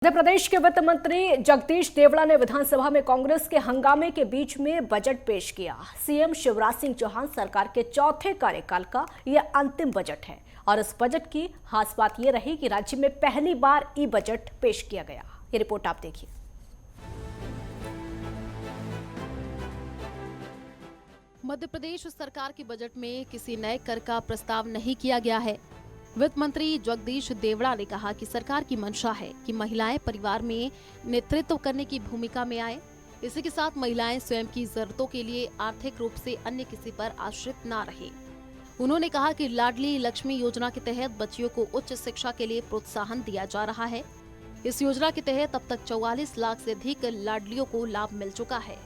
मध्य प्रदेश के वित्त मंत्री जगदीश देवड़ा ने विधानसभा में कांग्रेस के हंगामे के बीच में बजट पेश किया। सीएम शिवराज सिंह चौहान सरकार के चौथे कार्यकाल का यह अंतिम बजट है और इस बजट की खास बात यह रही कि राज्य में पहली बार ई बजट पेश किया गया। ये रिपोर्ट आप देखिए। मध्य प्रदेश सरकार के बजट में किसी नए कर का प्रस्ताव नहीं किया गया है। वित्त मंत्री जगदीश देवड़ा ने कहा कि सरकार की मंशा है कि महिलाएं परिवार में नेतृत्व करने की भूमिका में आए। इसी के साथ महिलाएं स्वयं की जरूरतों के लिए आर्थिक रूप से अन्य किसी पर आश्रित न रहे। उन्होंने कहा कि लाडली लक्ष्मी योजना के तहत बच्चियों को उच्च शिक्षा के लिए प्रोत्साहन दिया जा रहा है। इस योजना के तहत अब तक 44 लाख से अधिक लाडलियों को लाभ मिल चुका है।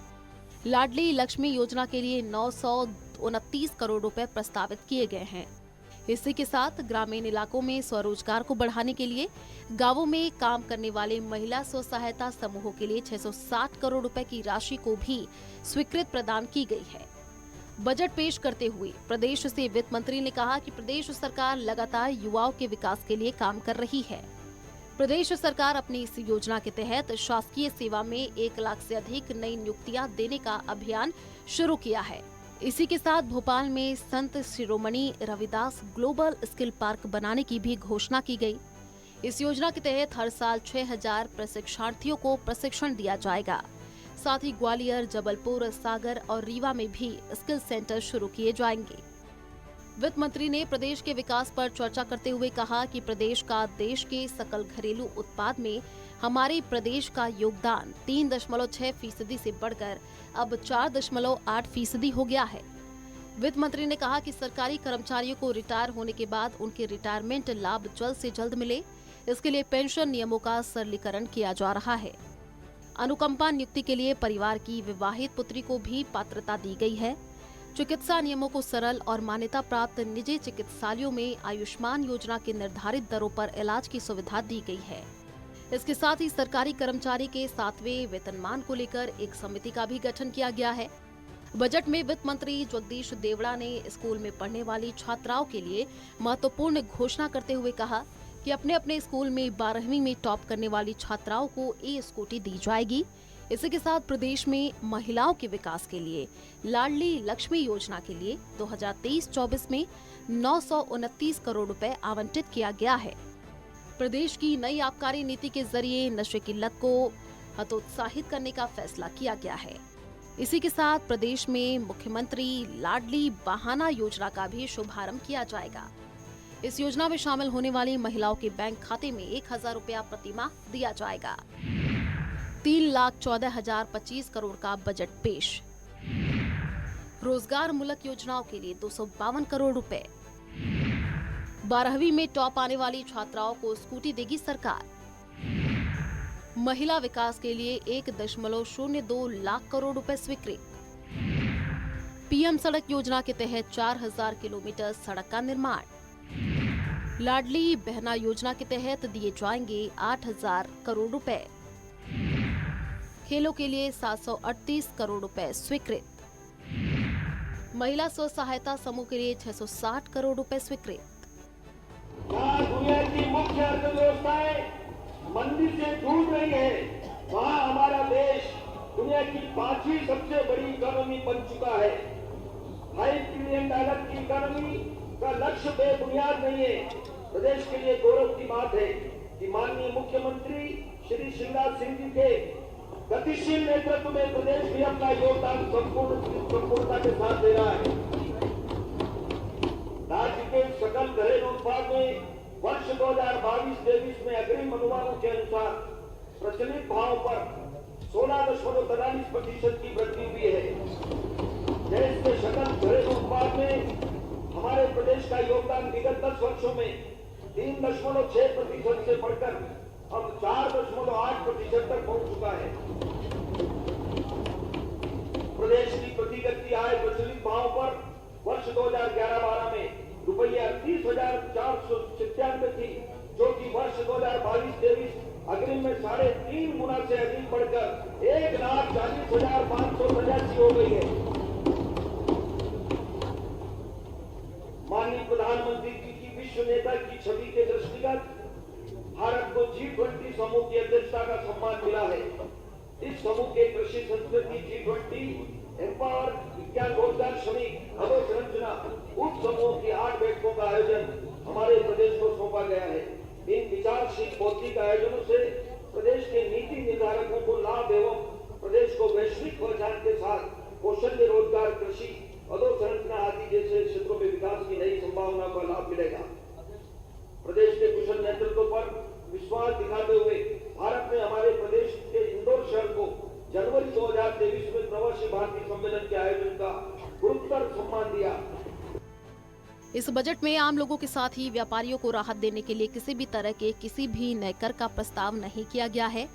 लाडली लक्ष्मी योजना के लिए 929 करोड़ रुपए प्रस्तावित किए गए हैं। इसी के साथ ग्रामीण इलाकों में स्वरोजगार को बढ़ाने के लिए गांवों में काम करने वाले महिला स्व सहायता समूहों के लिए 660 करोड़ रुपए की राशि को भी स्वीकृत प्रदान की गई है। बजट पेश करते हुए प्रदेश से वित्त मंत्री ने कहा कि प्रदेश सरकार लगातार युवाओं के विकास के लिए काम कर रही है। प्रदेश सरकार अपनी इस योजना के तहत शासकीय सेवा में 1 लाख से अधिक नई नियुक्तियां देने का अभियान शुरू किया है। इसी के साथ भोपाल में Sant Shiromani Ravidas global skill park बनाने की भी घोषणा की गई। इस योजना के तहत हर साल 6000 प्रशिक्षणार्थियों को प्रशिक्षण दिया जाएगा। साथ ही ग्वालियर, जबलपुर, सागर और रीवा में भी स्किल सेंटर शुरू किए जाएंगे। वित्त मंत्री ने प्रदेश के विकास पर चर्चा करते हुए कहा कि प्रदेश का देश के सकल घरेलू उत्पाद में हमारे प्रदेश का योगदान 3.6% से बढ़कर अब 4.8% हो गया है। वित्त मंत्री ने कहा कि सरकारी कर्मचारियों को रिटायर होने के बाद उनके रिटायरमेंट लाभ जल्द से जल्द मिले, इसके लिए पेंशन नियमों का सरलीकरण किया जा रहा है। अनुकंपा नियुक्ति के लिए परिवार की विवाहित पुत्री को भी पात्रता दी गई है। चिकित्सा नियमों को सरल और मान्यता प्राप्त निजी चिकित्सालयों में आयुष्मान योजना के निर्धारित दरों पर इलाज की सुविधा दी गई है। इसके साथ ही सरकारी कर्मचारी के 7वें वेतनमान को लेकर एक समिति का भी गठन किया गया है। बजट में वित्त मंत्री जगदीश देवड़ा ने स्कूल में पढ़ने वाली छात्राओं के लिए महत्वपूर्ण घोषणा करते हुए कहा कि अपने अपने स्कूल में 12वीं में टॉप करने वाली छात्राओं को ई-स्कूटी दी जाएगी। इसी के साथ प्रदेश में महिलाओं के विकास के लिए लाडली लक्ष्मी योजना के लिए 2023-24 में 929 करोड़ रुपए आवंटित किया गया है। प्रदेश की नई आबकारी नीति के जरिए नशे की लत को हतोत्साहित करने का फैसला किया गया है। इसी के साथ प्रदेश में मुख्यमंत्री लाडली बहाना योजना का भी शुभारंभ किया जाएगा। इस योजना में शामिल होने वाली महिलाओं के बैंक खाते में 1000 रुपया प्रतिमाह दिया जाएगा। 3,14,025 करोड़ का बजट पेश। रोजगार मूलक योजनाओं के लिए 252 करोड़ रुपए। 12वीं में टॉप आने वाली छात्राओं को स्कूटी देगी सरकार। महिला विकास के लिए 1.02 लाख करोड़ रुपए स्वीकृत। पीएम सड़क योजना के तहत 4000 किलोमीटर सड़क का निर्माण। लाडली बहना योजना के तहत दिए जाएंगे 8000 करोड़ रुपए। खेलों के लिए 738 करोड़ रुपए स्वीकृत। महिला स्व सहायता समूह के लिए 660 करोड़ रुपए स्वीकृत। दुनिया की मुख्य अर्थव्यवस्थाएं मंदी से जूझ रही है, वहाँ हमारा देश दुनिया की 5वीं सबसे बड़ी इकोनॉमी बन चुका है। $5 ट्रिलियन की इकोनॉमी का लक्ष्य बेबुनियाद नहीं है। प्रदेश के लिए गौरव की बात है कि माननीय मुख्यमंत्री श्री शिवराज सिंह जी के गतिशील नेतृत्व में प्रदेश भी अपना योगदान संपूर्णता के साथ दे रहा है। राज्य के सकल घरेलू उत्पाद में वर्ष 2022-23 में अग्रिम अनुमानों के अनुसार प्रचलित भाव पर 16.43% की वृद्धि हुई है। देश के सकल घरेलू उत्पाद में हमारे प्रदेश का योगदान विगत 10 वर्षों में 3.6% से बढ़कर अब 4.8% तक पहुंच चुका है। प्रदेश की प्रतिगत आय प्रचलित भाव पर वर्ष 2011-12 में ₹38,497 थी, जो कि वर्ष 2022-23 अग्रिम में 3.5 गुना से अधिक बढ़कर 1,40,583 हो गई है। माननीय प्रधानमंत्री जी की विश्व नेता की छवि के दृष्टिगत भारत को G20 समूह की अध्यक्षता का सम्मान मिला है। इस समूह के कृषि संस्कृति G20 एम्पावर विज्ञान रोजगार श्रमिक अधोसंरचना उप समूह की 8 बैठकों का आयोजन हमारे प्रदेश को सौंपा गया है। इन विचारशील बौद्धिक आयोजनों से प्रदेश के नीति निर्धारकों को लाभ एवं प्रदेश को वैश्विक पहचान के साथ कौशल्य रोजगार कृषि अधोसंरचना आदि जैसे क्षेत्रों में विकास की नई संभावना का लाभ मिलेगा। प्रदेश के कुशल नेतृत्व पर विश्वास दिखाते हुए भारत ने हमारे प्रदेश के इंदौर शहर को जनवरी 2023 में प्रवासी भारतीय सम्मेलन के आयोजन का गुरुतर सम्मान दिया। इस बजट में आम लोगों के साथ ही व्यापारियों को राहत देने के लिए किसी भी तरह के किसी भी नए कर का प्रस्ताव नहीं किया गया है।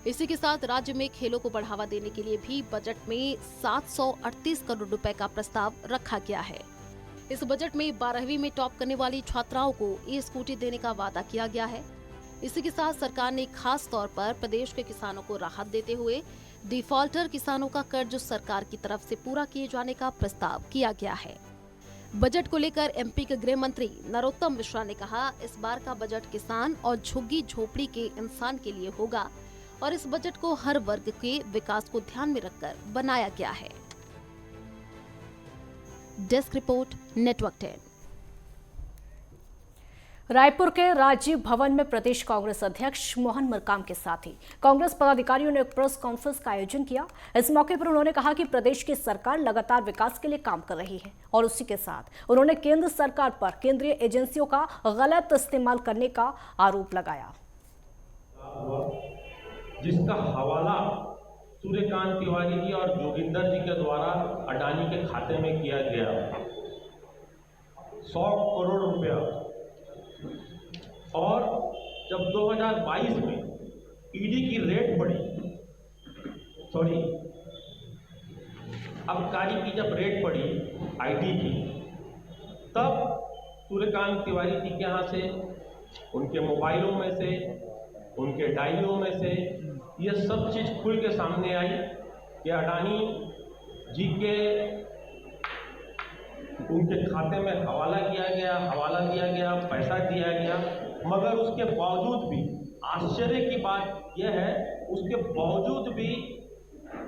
इसी के साथ राज्य में खेलों को बढ़ावा देने के लिए भी बजट में 738 करोड़ रुपए का प्रस्ताव रखा गया है। इस बजट में 12वीं में टॉप करने वाली छात्राओं को ई-स्कूटी देने का वादा किया गया है। इसी के साथ सरकार ने खास तौर पर प्रदेश के किसानों को राहत देते हुए डिफॉल्टर किसानों का कर्ज सरकार की तरफ से पूरा किए जाने का प्रस्ताव किया गया है। बजट को लेकर एमपी के गृह मंत्री नरोत्तम मिश्रा ने कहा, इस बार का बजट किसान और झुग्गी झोपड़ी के इंसान के लिए होगा और इस बजट को हर वर्ग के विकास को ध्यान में रखकर बनाया गया है। Desk report, network 10। रायपुर के राजीव भवन में प्रदेश कांग्रेस अध्यक्ष मोहन मरकाम के साथ ही कांग्रेस पदाधिकारियों ने एक प्रेस कॉन्फ्रेंस का आयोजन किया। इस मौके पर उन्होंने कहा कि प्रदेश की सरकार लगातार विकास के लिए काम कर रही है और उसी के साथ उन्होंने केंद्र सरकार पर केंद्रीय एजेंसियों का गलत इस्तेमाल करने का आरोप लगाया, जिसका हवाला सूर्यकांत तिवारी जी और जोगिंदर जी के द्वारा अडानी के खाते में किया गया। 100 करोड़ रुपया। और जब 2022 में ईडी की रेट बढ़ी, आबकारी की जब रेट बढ़ी आईटी की, तब सूर्यकांत तिवारी जी के यहाँ से, उनके मोबाइलों में से, उनके डायरियों में से ये सब चीज़ खुल के सामने आई कि अडानी जी के उनके खाते में हवाला दिया गया, पैसा दिया गया। मगर उसके बावजूद भी आश्चर्य की बात यह है, उसके बावजूद भी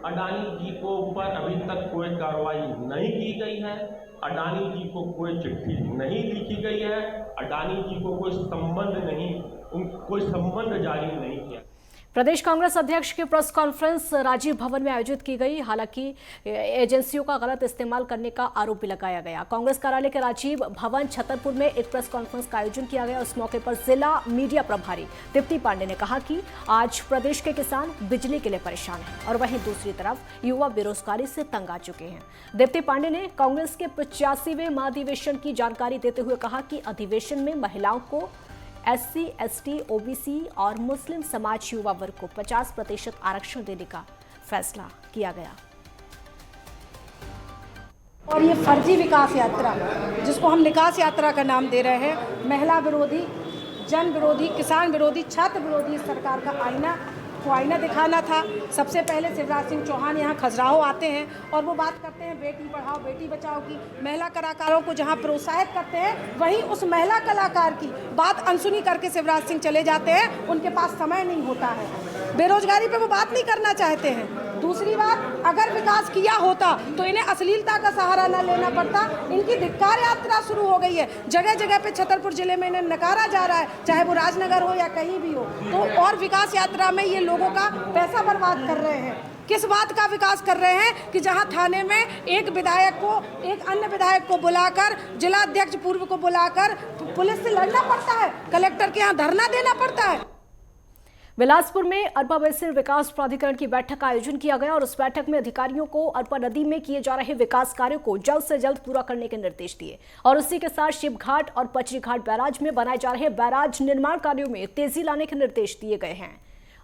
अडानी जी को ऊपर अभी तक कोई कार्रवाई नहीं की गई है। अडानी जी को कोई चिट्ठी नहीं लिखी गई है। अडानी जी को कोई संबंध जारी नहीं किया। प्रदेश कांग्रेस अध्यक्ष की प्रेस कॉन्फ्रेंस राजीव भवन में आयोजित की गई। हालांकि एजेंसियों का गलत इस्तेमाल करने का आरोप भी लगाया गया। कांग्रेस कार्यालय के राजीव भवन छतरपुर में एक प्रेस कॉन्फ्रेंस का आयोजन किया गया। उस मौके पर जिला मीडिया प्रभारी दीप्ति पांडे ने कहा कि आज प्रदेश के किसान बिजली के लिए परेशान हैं और वहीं दूसरी तरफ युवा बेरोजगारी से तंग आ चुके हैं। दीप्ति पांडे ने कांग्रेस के 85वें महाधिवेशन की जानकारी देते हुए कहा कि अधिवेशन में महिलाओं को SC, ST, OBC और मुस्लिम समाज युवा वर्ग को 50% आरक्षण देने का फैसला किया गया। और ये फर्जी विकास यात्रा, जिसको हम निकास यात्रा का नाम दे रहे हैं, महिला विरोधी, जन विरोधी, किसान विरोधी, छात्र विरोधी सरकार का आईना दिखाना था। सबसे पहले शिवराज सिंह चौहान यहाँ खजुराहो आते हैं और वो बात करते हैं बेटी पढ़ाओ बेटी बचाओ की। महिला कलाकारों को जहाँ प्रोत्साहित करते हैं, वहीं उस महिला कलाकार की बात अनसुनी करके शिवराज सिंह चले जाते हैं। उनके पास समय नहीं होता है, बेरोजगारी पे वो बात नहीं करना चाहते हैं। दूसरी बात, अगर विकास किया होता तो इन्हें अश्लीलता का सहारा न लेना पड़ता। इनकी धिक्कार यात्रा शुरू हो गई है। जगह जगह पे छतरपुर जिले में इन्हें नकारा जा रहा है, चाहे वो राजनगर हो या कहीं भी हो। तो और विकास यात्रा में ये लोगों का पैसा बर्बाद कर रहे हैं। किस बात का विकास कर रहे हैं कि जहां थाने में एक विधायक को एक अन्य विधायक को बुलाकर, जिला अध्यक्ष पूर्व को बुलाकर पुलिस से लड़ना पड़ता है, कलेक्टर के यहाँ धरना देना पड़ता है। बिलासपुर में अरपा बेसिन विकास प्राधिकरण की बैठक का आयोजन किया गया और उस बैठक में अधिकारियों को अरपा नदी में किए जा रहे विकास कार्यों को जल्द से जल्द पूरा करने के निर्देश दिए और उसी के साथ शिवघाट और पचरीघाट बैराज में बनाए जा रहे बैराज निर्माण कार्यों में तेजी लाने के निर्देश दिए गए हैं।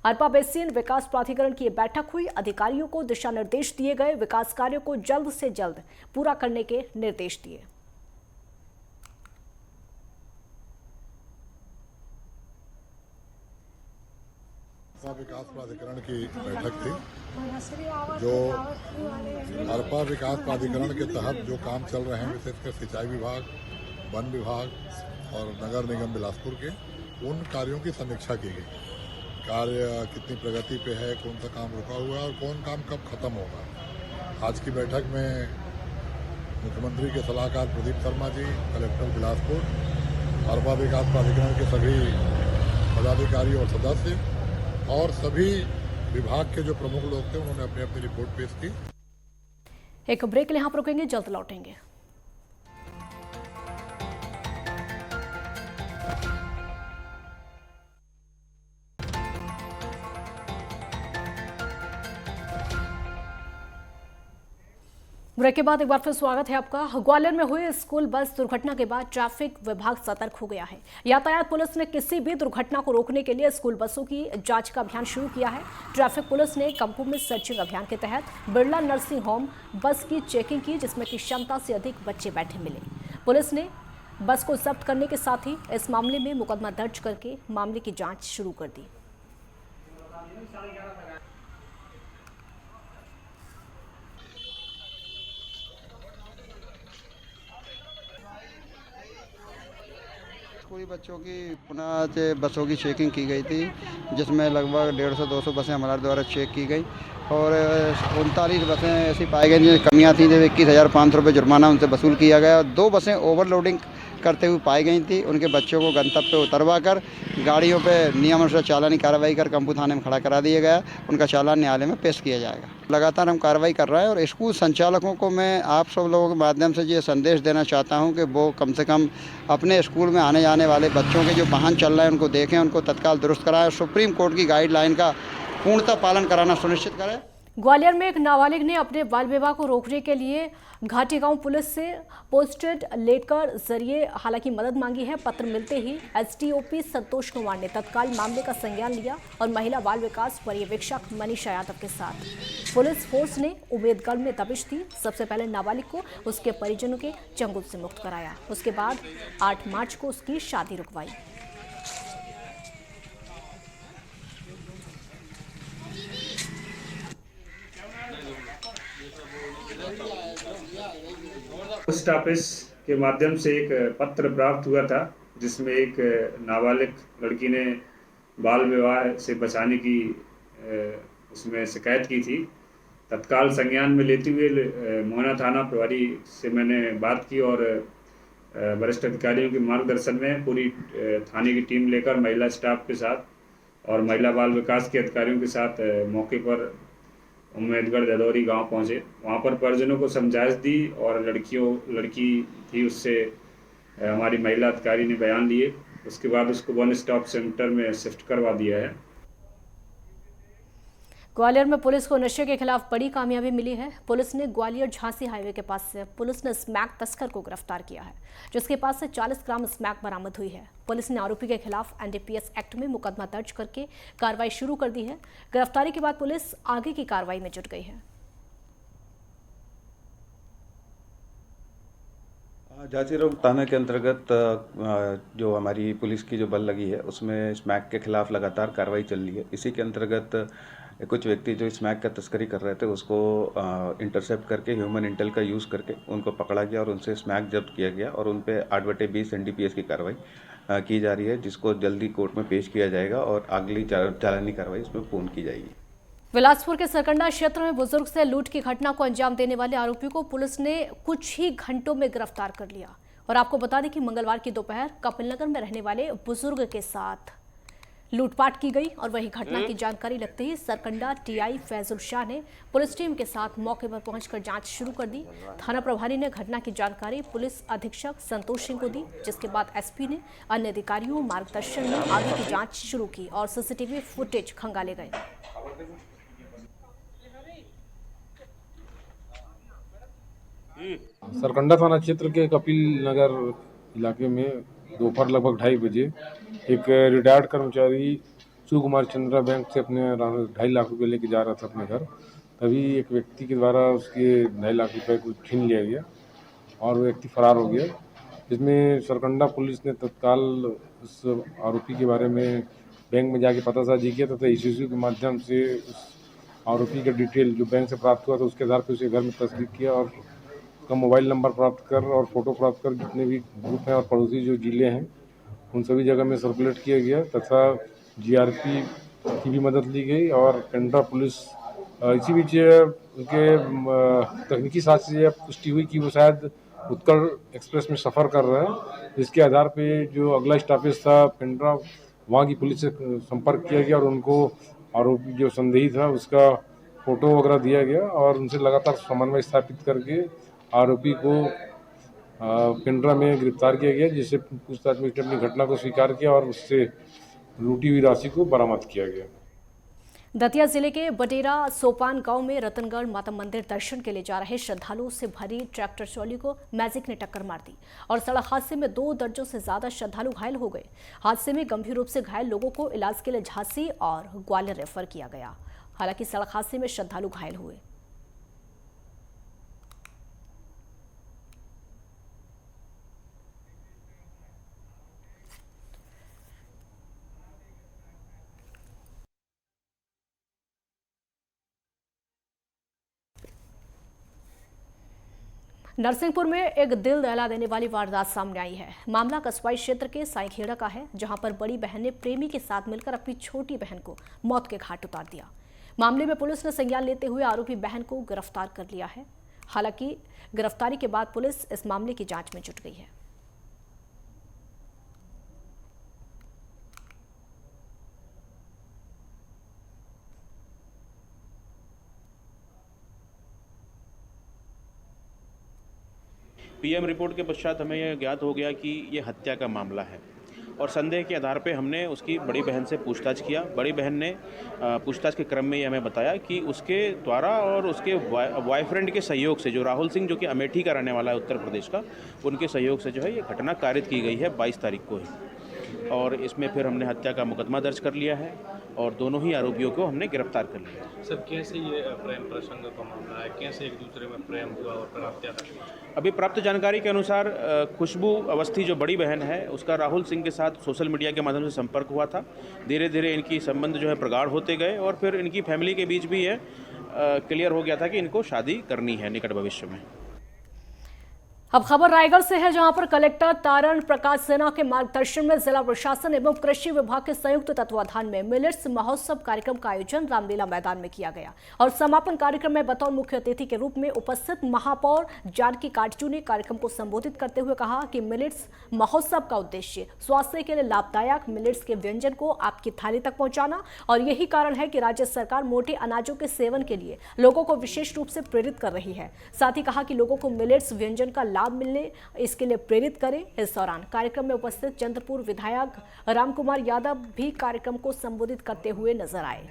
अरपा बेसिन विकास प्राधिकरण की बैठक हुई, अधिकारियों को दिशा निर्देश दिए गए, विकास कार्यों को जल्द से जल्द पूरा करने के निर्देश दिए। विकास प्राधिकरण की बैठक थी, जो अरपा विकास प्राधिकरण के तहत जो काम चल रहे हैं, विशेषकर सिंचाई विभाग, वन विभाग और नगर निगम बिलासपुर के, उन कार्यों की समीक्षा की गई। कार्य कितनी प्रगति पे है, कौन सा काम रुका हुआ है और कौन काम कब खत्म होगा। आज की बैठक में मुख्यमंत्री के सलाहकार प्रदीप शर्मा जी, कलेक्टर बिलासपुर, अरबा विकास प्राधिकरण के सभी पदाधिकारी और सदस्य और सभी विभाग के जो प्रमुख लोग थे उन्होंने अपनी अपनी रिपोर्ट पेश की। एक ब्रेक यहाँ पर रुकेंगे, जल्द लौटेंगे। ब्रेक के बाद एक बार फिर स्वागत है आपका। ग्वालियर में हुई स्कूल बस दुर्घटना के बाद ट्रैफिक विभाग सतर्क हो गया है। यातायात पुलिस ने किसी भी दुर्घटना को रोकने के लिए स्कूल बसों की जांच का अभियान शुरू किया है। ट्रैफिक पुलिस ने कंपू में सर्चिंग अभियान के तहत बिरला नर्सिंग होम बस की चेकिंग की, जिसमें की क्षमता से अधिक बच्चे बैठे मिले। पुलिस ने बस को जब्त करने के साथ ही इस मामले में मुकदमा दर्ज करके मामले की जाँच शुरू कर दी। स्कूली बच्चों की पुनः बसों की चेकिंग की गई थी, जिसमें लगभग 150-200 बसें हमारे द्वारा चेक की गई और 39 बसें ऐसी पाई गई जिनमें कमियां थी, जब 21,500 रुपये जुर्माना उनसे वसूल किया गया और 2 बसें ओवरलोडिंग करते हुए पाई गई थी। उनके बच्चों को गंतव्य पे उतरवा कर गाड़ियों पे नियमानुसार चालानी कार्रवाई कर कंपू थाने में खड़ा करा दिया गया। उनका चालान न्यायालय में पेश किया जाएगा। लगातार हम कार्रवाई कर रहे हैं और स्कूल संचालकों को मैं आप सब लोगों के माध्यम से ये संदेश देना चाहता हूं कि वो कम से कम अपने स्कूल में आने जाने वाले बच्चों के जो वाहन चल रहे हैं उनको देखें, उनको तत्काल दुरुस्त कराएं और सुप्रीम कोर्ट की गाइडलाइन का पूर्णतः पालन कराना सुनिश्चित करें। ग्वालियर में एक नाबालिग ने अपने बाल विवाह को रोकने के लिए घाटी गांव पुलिस से पोस्टेड लेटर जरिए हालांकि मदद मांगी है। पत्र मिलते ही एसडीओपी संतोष कुमार ने तत्काल मामले का संज्ञान लिया और महिला बाल विकास पर्यवेक्षक मनीषा यादव के साथ पुलिस फोर्स ने उम्मेदगढ़ में दबिश दी। सबसे पहले नाबालिग को उसके परिजनों के चंगुल से मुक्त कराया। उसके बाद 8 मार्च को उसकी शादी रुकवाई। पोस्ट ऑफिस के माध्यम से एक पत्र प्राप्त हुआ था, जिसमें एक नाबालिग लड़की ने बाल विवाह से बचाने की उसमें शिकायत की थी। तत्काल संज्ञान में लेते हुए मोहना थाना प्रभारी से मैंने बात की और वरिष्ठ अधिकारियों के मार्गदर्शन में पूरी थाने की टीम लेकर महिला स्टाफ के साथ और महिला बाल विकास के अधिकारियों के साथ मौके पर उम्मेदगढ़ ददौरी गांव पहुंचे। वहां पर परिजनों को समझाइश दी और लड़की थी उससे हमारी महिला अधिकारी ने बयान लिए। उसके बाद उसको 1 स्टॉप सेंटर में शिफ्ट करवा दिया है। ग्वालियर में पुलिस को नशे के खिलाफ बड़ी कामयाबी मिली है। पुलिस ने ग्वालियर झांसी हाईवे के पास से पुलिस ने स्मैक तस्कर को गिरफ्तार किया है, जिसके पास से 40 ग्राम स्मैक बरामद हुई है। पुलिस ने आरोपी के खिलाफ एनडीपीएस एक्ट में मुकदमा दर्ज करके कार्रवाई शुरू कर दी है। गिरफ्तारी के बाद पुलिस आगे की कार्रवाई में जुट गई है। झांसी रोड थाना के अंतर्गत जो हमारी पुलिस की जो बल लगी है उसमें स्मैक के खिलाफ लगातार कार्रवाई चल रही है। इसी के अंतर्गत कुछ व्यक्ति जो स्मैक का तस्करी कर रहे थे उसको इंटरसेप्ट करके ह्यूमन इंटेल का यूज़ करके उनको पकड़ा गया और उनसे स्मैक जब्त किया गया और उन पे 8/20 एनडीपीएस की कार्रवाई की जा रही है, जिसको जल्दी कोर्ट में पेश किया जाएगा और अगली चालानी कार्रवाई इसमें पूर्ण की जाएगी। बिलासपुर के सरकंडा क्षेत्र में बुजुर्ग से लूट की घटना को अंजाम देने वाले आरोपी को पुलिस ने कुछ ही घंटों में गिरफ्तार कर लिया। और आपको बता दें कि मंगलवार की दोपहर कपिलनगर में रहने वाले बुजुर्ग के साथ लूटपाट की गई और वही घटना की जानकारी लगते ही सरकंडा टीआई फैजुल शाह ने पुलिस टीम के साथ मौके पर पहुंचकर जांच शुरू कर दी। थाना प्रभारी ने घटना की जानकारी पुलिस अधीक्षक संतोष सिंह को दी, जिसके बाद एसपी ने अन्य अधिकारियों मार्गदर्शन में आगे की जांच शुरू की और सीसीटीवी फुटेज खंगाले गए। सरकंडा थाना क्षेत्र के कपिल नगर इलाके में दोपहर लगभग 2:30 बजे एक रिटायर्ड कर्मचारी शिव कुमार चंद्रा बैंक से अपने 2.5 लाख रुपए लेके जा रहा था अपने घर। तभी एक व्यक्ति के द्वारा उसके 2.5 लाख रुपए को छीन लिया गया और वो व्यक्ति फरार हो गया। जिसमें सरकंडा पुलिस ने तत्काल उस आरोपी के बारे में बैंक में जाके पतासाजी किया तथा ईसीसी के माध्यम से उस आरोपी का डिटेल जो बैंक से प्राप्त हुआ था उसके आधार पर उसके घर में तस्दीक किया और उसका मोबाइल नंबर प्राप्त कर और फोटो प्राप्त कर जितने भी ग्रुप हैं और पड़ोसी जो जिले हैं उन सभी जगह में सर्कुलेट किया गया तथा जीआरपी की भी मदद ली गई और पेंड्रा पुलिस इसी बीच उनके तकनीकी साथ से पुष्टि हुई कि वो शायद उत्कल एक्सप्रेस में सफ़र कर रहे हैं, जिसके आधार पे जो अगला स्टॉपेज था पेंड्रा, वहाँ की पुलिस से संपर्क किया गया और उनको आरोपी जो संदेही था उसका फोटो वगैरह दिया गया और उनसे लगातार समन्वय स्थापित करके आरोपी को पेंड्रा में गिरफ्तार किया गया, जिससे पूछताछ में अपनी घटना को स्वीकार किया और उससे लूटी हुई राशि को बरामद किया गया। दतिया जिले के बटेरा सोपान गांव में रतनगढ़ माता मंदिर दर्शन के लिए जा रहे श्रद्धालुओं से भरी ट्रैक्टर ट्रॉली को मैजिक ने टक्कर मार दी और सड़क हादसे में 2 दर्जन से ज्यादा श्रद्धालु घायल हो गए। हादसे में गंभीर रूप से घायल लोगों को इलाज के लिए झांसी और ग्वालियर रेफर किया गया। हालांकि सड़क हादसे में श्रद्धालु घायल हुए। नरसिंहपुर में एक दिल दहला देने वाली वारदात सामने आई है। मामला कसवाई क्षेत्र के साईखेड़ा का है, जहां पर बड़ी बहन ने प्रेमी के साथ मिलकर अपनी छोटी बहन को मौत के घाट उतार दिया। मामले में पुलिस ने संज्ञान लेते हुए आरोपी बहन को गिरफ्तार कर लिया है। हालांकि गिरफ्तारी के बाद पुलिस इस मामले की जांच में जुट गई है। पीएम रिपोर्ट के पश्चात हमें यह ज्ञात हो गया कि ये हत्या का मामला है और संदेह के आधार पे हमने उसकी बड़ी बहन से पूछताछ किया। बड़ी बहन ने पूछताछ के क्रम में ये हमें बताया कि उसके द्वारा और उसके बॉयफ्रेंड के सहयोग से, जो राहुल सिंह जो कि अमेठी का रहने वाला है उत्तर प्रदेश का, उनके सहयोग से जो है ये घटना कारित की गई है 22 तारीख को ही। और इसमें फिर हमने हत्या का मुकदमा दर्ज कर लिया है और दोनों ही आरोपियों को हमने गिरफ्तार कर लिया। सर, कैसे ये प्रेम प्रसंग का मामला है, कैसे एक दूसरे में प्रेम हुआ और फिर हत्या था? अभी प्राप्त जानकारी के अनुसार खुशबू अवस्थी जो बड़ी बहन है उसका राहुल सिंह के साथ सोशल मीडिया के माध्यम से संपर्क हुआ था। धीरे धीरे इनकी संबंध जो है प्रगाढ़ होते गए और फिर इनकी फैमिली के बीच भी ये क्लियर हो गया था कि इनको शादी करनी है निकट भविष्य में। अब खबर रायगढ़ से है, जहां पर कलेक्टर तारण प्रकाश सिन्हा के मार्गदर्शन में जिला प्रशासन एवं कृषि विभाग के संयुक्त तत्वाधान में मिलेट्स महोत्सव कार्यक्रम का आयोजन रामलीला मैदान में किया गया और समापन कार्यक्रम में बतौर मुख्य अतिथि के रूप में उपस्थित महापौर जानकी काटजू ने कार्यक्रम को संबोधित करते हुए कहा कि मिलेट्स महोत्सव का उद्देश्य स्वास्थ्य के लिए लाभदायक मिलेट्स के व्यंजन को आपकी थाली तक पहुंचाना और यही कारण है कि राज्य सरकार मोटे अनाजों के सेवन के लिए लोगों को विशेष रूप से प्रेरित कर रही है। साथ ही कहा कि लोगों को मिलेट्स व्यंजन का लाभ मिलने इसके लिए प्रेरित करें। इस दौरान कार्यक्रम में उपस्थित चंद्रपुर विधायक रामकुमार यादव भी कार्यक्रम को संबोधित करते हुए नजर आए।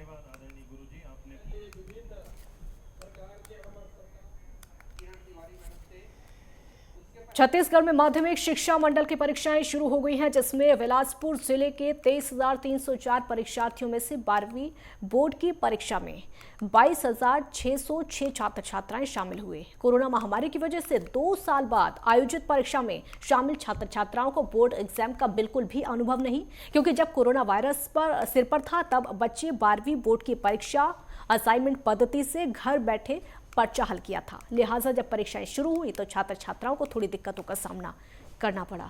छत्तीसगढ़ में माध्यमिक शिक्षा मंडल की परीक्षाएं शुरू हो गई हैं, जिसमें बिलासपुर जिले के 23,304 परीक्षार्थियों में से 12वीं बोर्ड की परीक्षा में 22,606 छात्र छात्राएं शामिल हुए। कोरोना महामारी की वजह से 2 साल बाद आयोजित परीक्षा में शामिल छात्र छात्राओं को बोर्ड एग्जाम का बिल्कुल भी अनुभव नहीं, क्योंकि जब कोरोना वायरस पर सिर पर था तब बच्चे 12वीं बोर्ड की परीक्षा असाइनमेंट पद्धति से घर बैठे पर्चा हल किया था। लिहाजा जब परीक्षाएं शुरू हुई तो छात्र छात्राओं को थोड़ी दिक्कतों का सामना करना पड़ा।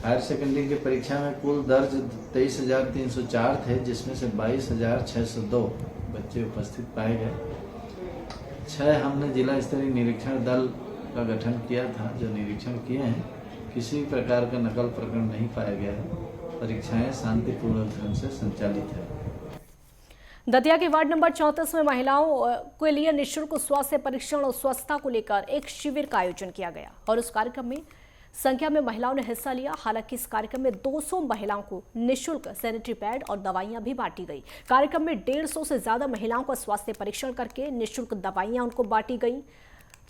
हायर सेकेंडरी की परीक्षा में कुल दर्ज 23,304 थे, जिसमें से 22,602 बच्चे उपस्थित पाए गए। 6 हमने जिला स्तरीय निरीक्षण दल का गठन किया था, जो निरीक्षण किए हैं। किसी प्रकार का नकल प्रकरण नहीं पाया गया है। परीक्षाएं शांतिपूर्ण ढंग से संचालित है। दतिया के वार्ड नंबर 34 में महिलाओं के लिए निःशुल्क स्वास्थ्य परीक्षण और स्वच्छता को लेकर एक शिविर का आयोजन किया गया और उस कार्यक्रम में संख्या में महिलाओं ने हिस्सा लिया। हालांकि इस कार्यक्रम में 200 महिलाओं को निःशुल्क सैनिटरी पैड और दवाइयां भी बांटी गई। कार्यक्रम में 150 से ज्यादा महिलाओं का स्वास्थ्य परीक्षण करके निःशुल्क दवाइयां उनको बांटी गई,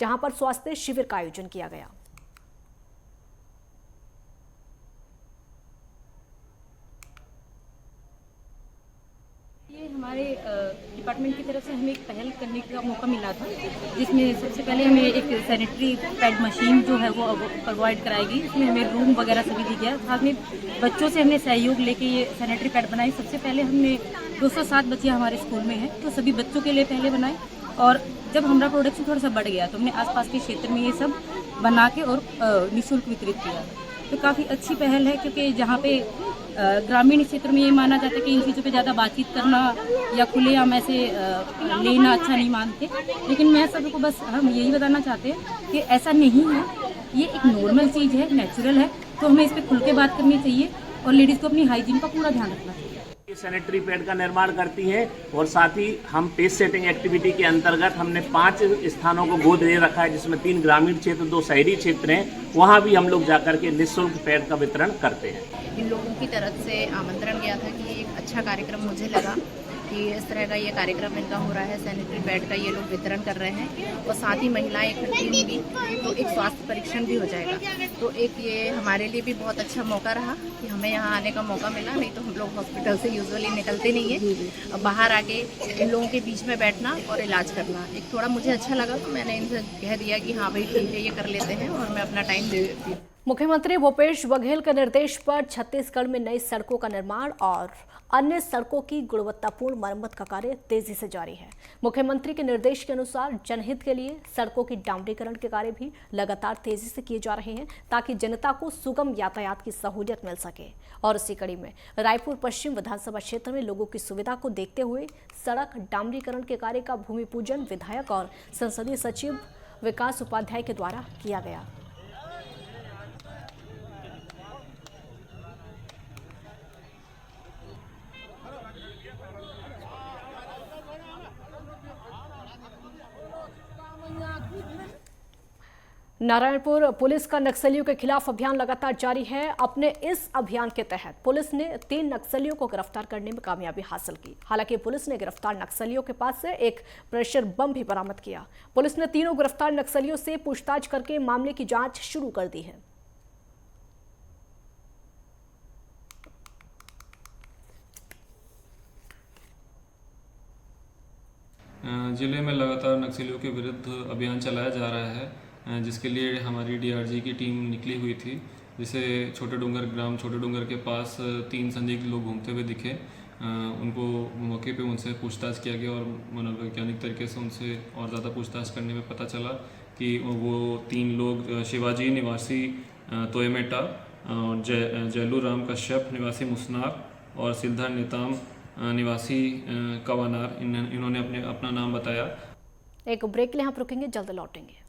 जहां पर स्वास्थ्य शिविर का आयोजन किया गया। हमारे डिपार्टमेंट की तरफ से हमें एक पहल करने का मौका मिला था, जिसमें सबसे पहले हमें एक सैनिटरी पैड मशीन जो है वो प्रोवाइड कराई गई। इसमें हमें रूम वगैरह सभी दी गया। साथ में बच्चों से हमने सहयोग लेके ये सैनिटरी पैड बनाई। सबसे पहले हमने 207 बच्चियाँ हमारे स्कूल में हैं, तो सभी बच्चों के लिए पहले बनाए। और जब हमारा प्रोडक्शन थोड़ा सा बढ़ गया तो हमने आसपास के क्षेत्र में ये सब बना के और निःशुल्क वितरित किया। तो काफ़ी अच्छी पहल है, क्योंकि जहाँ पे ग्रामीण क्षेत्र में ये माना जाता है कि इन चीज़ों पे ज़्यादा बातचीत करना या खुलेआम ऐसे लेना अच्छा नहीं मानते, लेकिन मैं सबको बस हम यही बताना चाहते हैं कि ऐसा नहीं है, ये एक नॉर्मल चीज़ है, नेचुरल है, तो हमें इस पर खुल के बात करनी चाहिए और लेडीज़ को अपनी हाइजीन का पूरा ध्यान रखना चाहिए। सैनिटरी पैड का निर्माण करती है और साथ ही हम पेज सेटिंग एक्टिविटी के अंतर्गत हमने 5 स्थानों को गोद दे रखा है, जिसमें 3 ग्रामीण क्षेत्र 2 शहरी क्षेत्र हैं। वहाँ भी हम लोग जाकर के निःशुल्क पैड का वितरण करते हैं। इन लोगों की तरफ से आमंत्रण गया था कि एक अच्छा कार्यक्रम मुझे लगा कि इस तरह का ये कार्यक्रम इनका हो रहा है, सैनिटरी पैड का ये लोग वितरण कर रहे हैं और साथ ही महिलाएं इकट्ठी होंगी तो एक स्वास्थ्य परीक्षण भी हो जाएगा। तो एक ये हमारे लिए भी बहुत अच्छा मौका रहा कि हमें यहाँ आने का मौका मिला, नहीं तो हम लोग हॉस्पिटल से यूजुअली निकलते नहीं है। बाहर आके इन लोगों के बीच में बैठना और इलाज करना एक थोड़ा मुझे अच्छा लगा, तो मैंने इनसे कह दिया कि हाँ भाई ठीक है, ये कर लेते हैं और मैं अपना टाइम दे देती हूँ। मुख्यमंत्री भूपेश बघेल के निर्देश पर छत्तीसगढ़ में नई सड़कों का निर्माण और अन्य सड़कों की गुणवत्तापूर्ण मरम्मत का कार्य तेजी से जारी है। मुख्यमंत्री के निर्देश के अनुसार जनहित के लिए सड़कों की डामरीकरण के कार्य भी लगातार तेजी से किए जा रहे हैं, ताकि जनता को सुगम यातायात की सहूलियत मिल सके। और इसी कड़ी में रायपुर पश्चिम विधानसभा क्षेत्र में लोगों की सुविधा को देखते हुए सड़क डामरीकरण के कार्य का भूमि पूजन विधायक और संसदीय सचिव विकास उपाध्याय के द्वारा किया गया। नारायणपुर पुलिस का नक्सलियों के खिलाफ अभियान लगातार जारी है। अपने इस अभियान के तहत पुलिस ने 3 नक्सलियों को गिरफ्तार करने में कामयाबी हासिल की। हालांकि पुलिस ने गिरफ्तार नक्सलियों के पास से एक प्रेशर बम भी बरामद किया। पुलिस ने तीनों गिरफ्तार नक्सलियों से पूछताछ करके मामले की जांच शुरू कर दी है। जिले में लगातार नक्सलियों के विरुद्ध अभियान चलाया जा रहा है, जिसके लिए हमारी डीआरजी की टीम निकली हुई थी, जिसे छोटे डूंगर के पास 3 संदिग्ध लोग घूमते हुए दिखे। उनको मौके पे उनसे पूछताछ किया गया और मनोवैज्ञानिक तरीके से उनसे और ज़्यादा पूछताछ करने में पता चला कि वो 3 लोग शिवाजी निवासी तोयमेटा, जयलू राम कश्यप निवासी मुसनार और सिद्धार्थ नेताम निवासी कवानार, इन्होंने अपना नाम बताया। एक ब्रेक के लिए हम रुकेंगे, जल्द लौटेंगे।